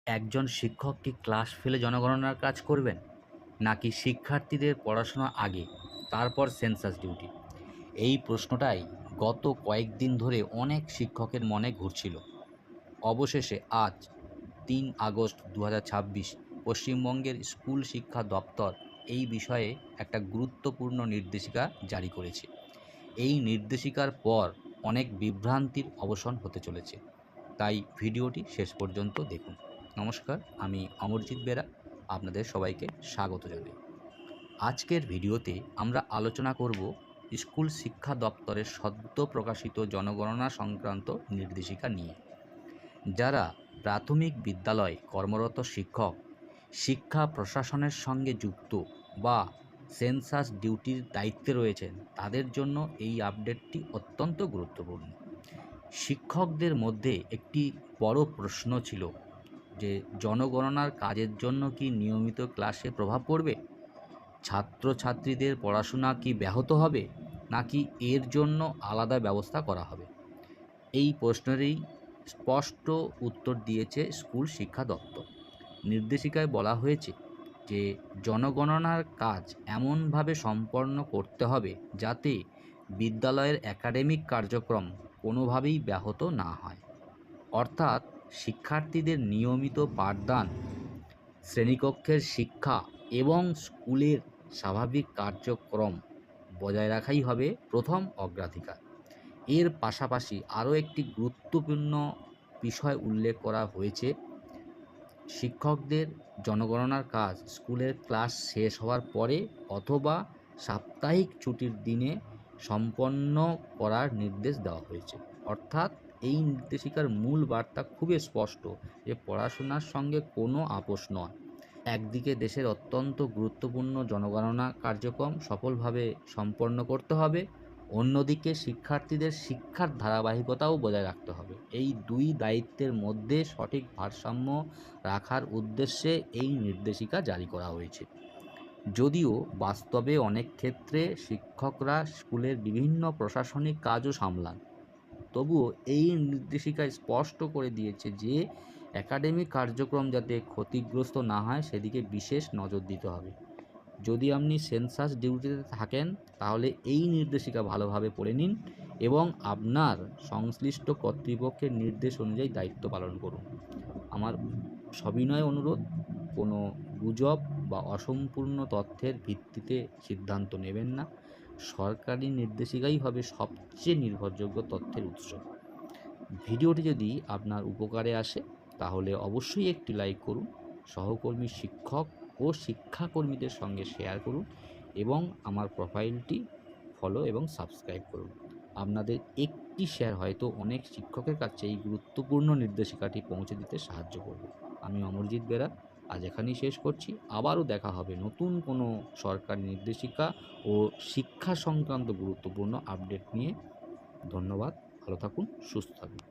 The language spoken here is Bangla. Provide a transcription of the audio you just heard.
একজন শিক্ষক কি ক্লাস ফেলে জনগণনার কাজ করবেন, নাকি শিক্ষার্থীদের পড়াশোনা আগে তারপর সেন্সাস ডিউটি? এই প্রশ্নটাই গত কয়েকদিন ধরে অনেক শিক্ষকের মনে ঘুরছিল। অবশেষে আজ ৩ আগস্ট ২০২৬ পশ্চিমবঙ্গের স্কুল শিক্ষা দপ্তর এই বিষয়ে একটা গুরুত্বপূর্ণ নির্দেশিকা জারি করেছে। এই নির্দেশিকার পর অনেক বিভ্রান্তির অবসান হতে চলেছে, তাই ভিডিওটি শেষ পর্যন্ত দেখুন। নমস্কার, আমি অমরজিৎ বেরা আপনাদের সবাইকে স্বাগত জানাই। আজকের ভিডিওতে আমরা আলোচনা করব স্কুল শিক্ষা দপ্তরের সদ্য প্রকাশিত জনগণনা সংক্রান্ত নির্দেশিকা নিয়ে। যারা প্রাথমিক বিদ্যালয়ে কর্মরত শিক্ষক, শিক্ষা প্রশাসনের সঙ্গে যুক্ত বা সেন্সাস ডিউটির দায়িত্বে রয়েছেন, তাদের জন্য এই আপডেটটি অত্যন্ত গুরুত্বপূর্ণ। শিক্ষকদের মধ্যে একটি বড় প্রশ্ন ছিল যে জনগণনার কাজের জন্য কি নিয়মিত ক্লাসে প্রভাব পড়বে? ছাত্রছাত্রীদের পড়াশোনা কি ব্যাহত হবে, নাকি এর জন্য আলাদা ব্যবস্থা করা হবে? এই প্রশ্নেরই স্পষ্ট উত্তর দিয়েছে স্কুল শিক্ষা দপ্তর। নির্দেশিকায় বলা হয়েছে যে জনগণনার কাজ এমনভাবে সম্পন্ন করতে হবে যাতে বিদ্যালয়ের একাডেমিক কার্যক্রম কোনোভাবেই ব্যাহত না হয়। অর্থাৎ শিক্ষার্থীদের নিয়মিত পাঠদান, শ্রেণীকক্ষের শিক্ষা এবং স্কুলের স্বাভাবিক কার্যক্রম বজায় রাখাই হবে প্রথম অগ্রাধিকার। এর পাশাপাশি আরও একটি গুরুত্বপূর্ণ বিষয় উল্লেখ করা হয়েছে। শিক্ষকদের জনগণনার কাজ স্কুলের ক্লাস শেষ হওয়ার পরে অথবা সাপ্তাহিক ছুটির দিনে সম্পন্ন করার নির্দেশ দেওয়া হয়েছে। অর্থাৎ এই নির্দেশিকার মূল বার্তা খুবই স্পষ্ট যে পড়াশোনার সঙ্গে কোনো আপোষ নয়। একদিকে দেশের অত্যন্ত গুরুত্বপূর্ণ জনগণনা কার্যক্রম সফলভাবে সম্পন্ন করতে হবে, অন্যদিকে শিক্ষার্থীদের শিক্ষার ধারাবাহিকতাও বজায় রাখতে হবে। এই দুই দায়িত্বের মধ্যে সঠিক ভারসাম্য রাখার উদ্দেশ্যে এই নির্দেশিকা জারি করা হয়েছে। যদিও বাস্তবে অনেক ক্ষেত্রে শিক্ষকরা স্কুলের বিভিন্ন প্রশাসনিক কাজও সামলান, তবুও এই নির্দেশিকায় স্পষ্ট করে দিয়েছে যে একাডেমিক কার্যক্রম যাতে ক্ষতিগ্রস্ত না হয় সেদিকে বিশেষ নজর দিতে হবে। যদি আপনি সেন্সাস ডিউটিতে থাকেন তাহলে এই নির্দেশিকা ভালোভাবে পড়ে নিন এবং আপনার সংশ্লিষ্ট কর্তৃপক্ষের নির্দেশ অনুযায়ী দায়িত্ব পালন করুন। আমার সবিনয় অনুরোধ, কোনো গুজব বা অসম্পূর্ণ তথ্যের ভিত্তিতে সিদ্ধান্ত নেবেন না। সরকারি নির্দেশিকাই হবে সবচেয়ে নির্ভরযোগ্য তথ্যের উৎস। ভিডিওটি যদি আপনার উপকারে আসে তাহলে অবশ্যই একটি লাইক করুন, সহকর্মী শিক্ষক ও শিক্ষাকর্মীদের সঙ্গে শেয়ার করুন এবং আমার প্রোফাইলটি ফলো এবং সাবস্ক্রাইব করুন। আপনাদের একটি শেয়ার হয়তো অনেক শিক্ষকের কাছে এই গুরুত্বপূর্ণ নির্দেশিকাটি পৌঁছে দিতে সাহায্য করবে। আমি অমরজিৎ বেরা আজ এখানেই শেষ করছি। আবারও দেখা হবে নতুন কোনো সরকারি নির্দেশিকা ও শিক্ষা সংক্রান্ত গুরুত্বপূর্ণ আপডেট নিয়ে। ধন্যবাদ, ভালো থাকুন, সুস্থ থাকুন।